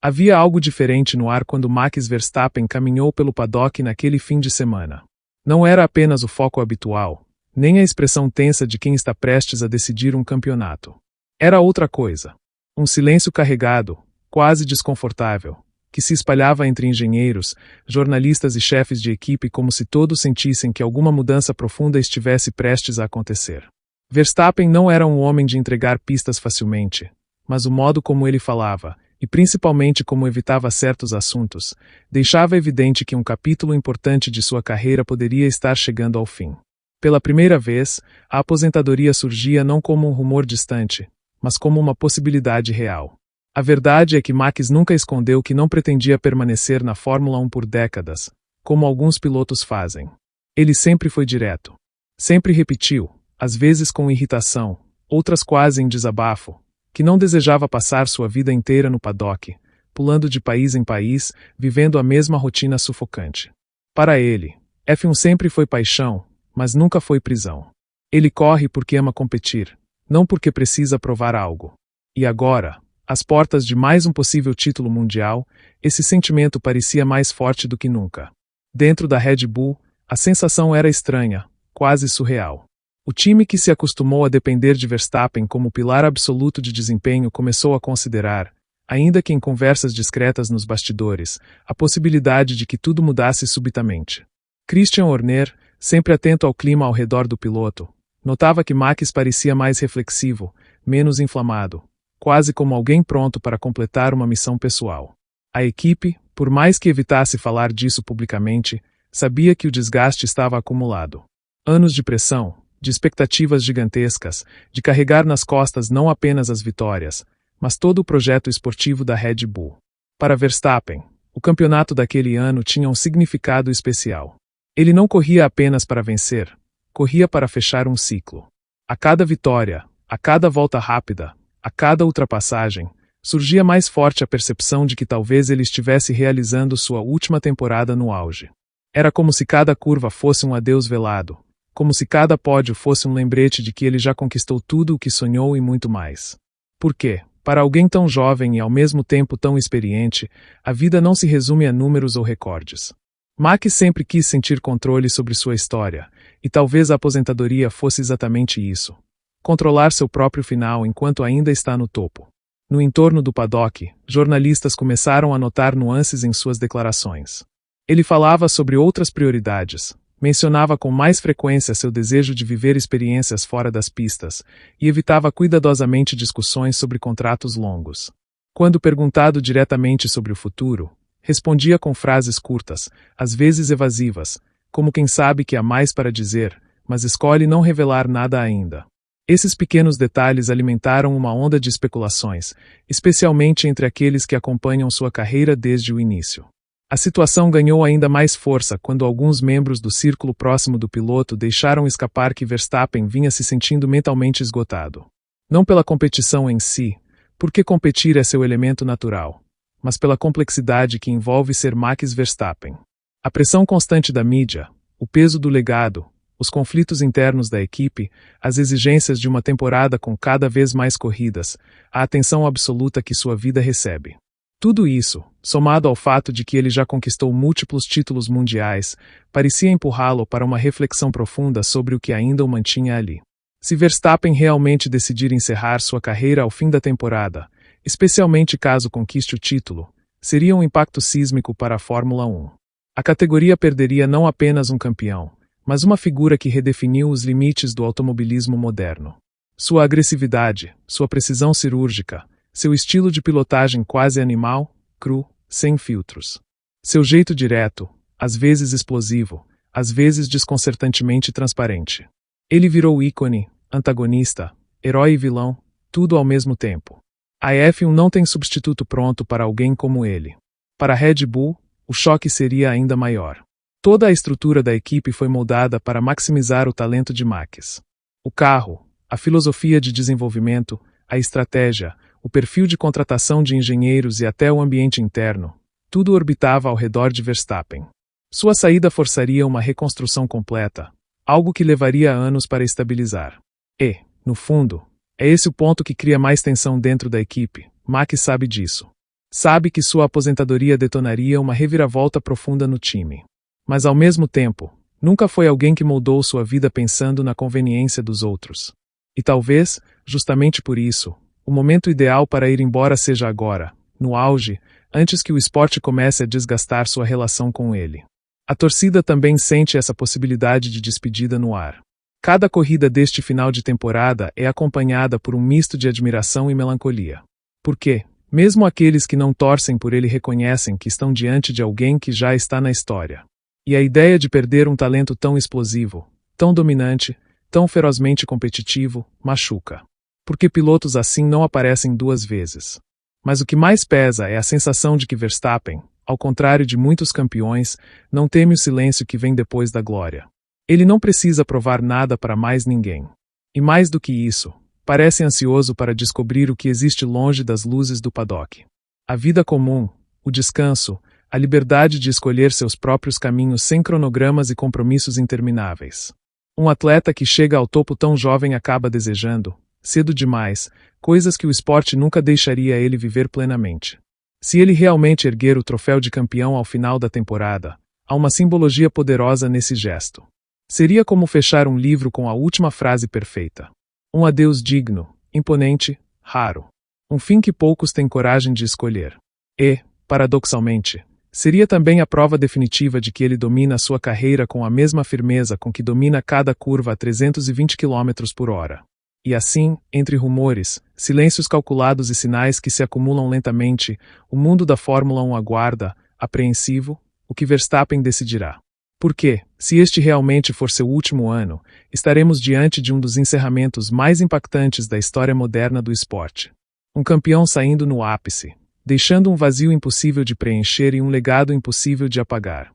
Havia algo diferente no ar quando Max Verstappen caminhou pelo paddock naquele fim de semana. Não era apenas o foco habitual, nem a expressão tensa de quem está prestes a decidir um campeonato. Era outra coisa. Um silêncio carregado, quase desconfortável, que se espalhava entre engenheiros, jornalistas e chefes de equipe como se todos sentissem que alguma mudança profunda estivesse prestes a acontecer. Verstappen não era um homem de entregar pistas facilmente, mas o modo como ele falava, e principalmente como evitava certos assuntos, deixava evidente que um capítulo importante de sua carreira poderia estar chegando ao fim. Pela primeira vez, a aposentadoria surgia não como um rumor distante, mas como uma possibilidade real. A verdade é que Max nunca escondeu que não pretendia permanecer na Fórmula 1 por décadas, como alguns pilotos fazem. Ele sempre foi direto. Sempre repetiu, às vezes com irritação, outras quase em desabafo, que não desejava passar sua vida inteira no paddock, pulando de país em país, vivendo a mesma rotina sufocante. Para ele, F1 sempre foi paixão, mas nunca foi prisão. Ele corre porque ama competir, não porque precisa provar algo. E agora, às portas de mais um possível título mundial, esse sentimento parecia mais forte do que nunca. Dentro da Red Bull, a sensação era estranha, quase surreal. O time que se acostumou a depender de Verstappen como pilar absoluto de desempenho começou a considerar, ainda que em conversas discretas nos bastidores, a possibilidade de que tudo mudasse subitamente. Christian Horner, sempre atento ao clima ao redor do piloto, notava que Max parecia mais reflexivo, menos inflamado, quase como alguém pronto para completar uma missão pessoal. A equipe, por mais que evitasse falar disso publicamente, sabia que o desgaste estava acumulado. Anos de pressão, de expectativas gigantescas, de carregar nas costas não apenas as vitórias, mas todo o projeto esportivo da Red Bull. Para Verstappen, o campeonato daquele ano tinha um significado especial. Ele não corria apenas para vencer, corria para fechar um ciclo. A cada vitória, a cada volta rápida, a cada ultrapassagem, surgia mais forte a percepção de que talvez ele estivesse realizando sua última temporada no auge. Era como se cada curva fosse um adeus velado, como se cada pódio fosse um lembrete de que ele já conquistou tudo o que sonhou e muito mais. Por quê? Para alguém tão jovem e ao mesmo tempo tão experiente, a vida não se resume a números ou recordes. Max sempre quis sentir controle sobre sua história, e talvez a aposentadoria fosse exatamente isso. Controlar seu próprio final enquanto ainda está no topo. No entorno do paddock, jornalistas começaram a notar nuances em suas declarações. Ele falava sobre outras prioridades, mencionava com mais frequência seu desejo de viver experiências fora das pistas, e evitava cuidadosamente discussões sobre contratos longos. Quando perguntado diretamente sobre o futuro, respondia com frases curtas, às vezes evasivas, como quem sabe que há mais para dizer, mas escolhe não revelar nada ainda. Esses pequenos detalhes alimentaram uma onda de especulações, especialmente entre aqueles que acompanham sua carreira desde o início. A situação ganhou ainda mais força quando alguns membros do círculo próximo do piloto deixaram escapar que Verstappen vinha se sentindo mentalmente esgotado. Não pela competição em si, porque competir é seu elemento natural, mas pela complexidade que envolve ser Max Verstappen. A pressão constante da mídia, o peso do legado, os conflitos internos da equipe, as exigências de uma temporada com cada vez mais corridas, a atenção absoluta que sua vida recebe. Tudo isso, somado ao fato de que ele já conquistou múltiplos títulos mundiais, parecia empurrá-lo para uma reflexão profunda sobre o que ainda o mantinha ali. Se Verstappen realmente decidir encerrar sua carreira ao fim da temporada, especialmente caso conquiste o título, seria um impacto sísmico para a Fórmula 1. A categoria perderia não apenas um campeão, mas uma figura que redefiniu os limites do automobilismo moderno. Sua agressividade, sua precisão cirúrgica, seu estilo de pilotagem quase animal, cru, sem filtros. Seu jeito direto, às vezes explosivo, às vezes desconcertantemente transparente. Ele virou ícone, antagonista, herói e vilão, tudo ao mesmo tempo. A F1 não tem substituto pronto para alguém como ele. Para a Red Bull, o choque seria ainda maior. Toda a estrutura da equipe foi moldada para maximizar o talento de Max. O carro, a filosofia de desenvolvimento, a estratégia, o perfil de contratação de engenheiros e até o ambiente interno, tudo orbitava ao redor de Verstappen. Sua saída forçaria uma reconstrução completa, algo que levaria anos para estabilizar. E, no fundo, é esse o ponto que cria mais tensão dentro da equipe, Max sabe disso. Sabe que sua aposentadoria detonaria uma reviravolta profunda no time. Mas ao mesmo tempo, nunca foi alguém que moldou sua vida pensando na conveniência dos outros. E talvez, justamente por isso, o momento ideal para ir embora seja agora, no auge, antes que o esporte comece a desgastar sua relação com ele. A torcida também sente essa possibilidade de despedida no ar. Cada corrida deste final de temporada é acompanhada por um misto de admiração e melancolia. Porque, mesmo aqueles que não torcem por ele reconhecem que estão diante de alguém que já está na história. E a ideia de perder um talento tão explosivo, tão dominante, tão ferozmente competitivo, machuca. Porque pilotos assim não aparecem duas vezes. Mas o que mais pesa é a sensação de que Verstappen, ao contrário de muitos campeões, não teme o silêncio que vem depois da glória. Ele não precisa provar nada para mais ninguém. E mais do que isso, parece ansioso para descobrir o que existe longe das luzes do paddock. A vida comum, o descanso, a liberdade de escolher seus próprios caminhos sem cronogramas e compromissos intermináveis. Um atleta que chega ao topo tão jovem acaba desejando, cedo demais, coisas que o esporte nunca deixaria ele viver plenamente. Se ele realmente erguer o troféu de campeão ao final da temporada, há uma simbologia poderosa nesse gesto. Seria como fechar um livro com a última frase perfeita. Um adeus digno, imponente, raro. Um fim que poucos têm coragem de escolher. E, paradoxalmente, seria também a prova definitiva de que ele domina sua carreira com a mesma firmeza com que domina cada curva a 320 km por hora. E assim, entre rumores, silêncios calculados e sinais que se acumulam lentamente, o mundo da Fórmula 1 aguarda, apreensivo, o que Verstappen decidirá. Porque, se este realmente for seu último ano, estaremos diante de um dos encerramentos mais impactantes da história moderna do esporte. Um campeão saindo no ápice, deixando um vazio impossível de preencher e um legado impossível de apagar.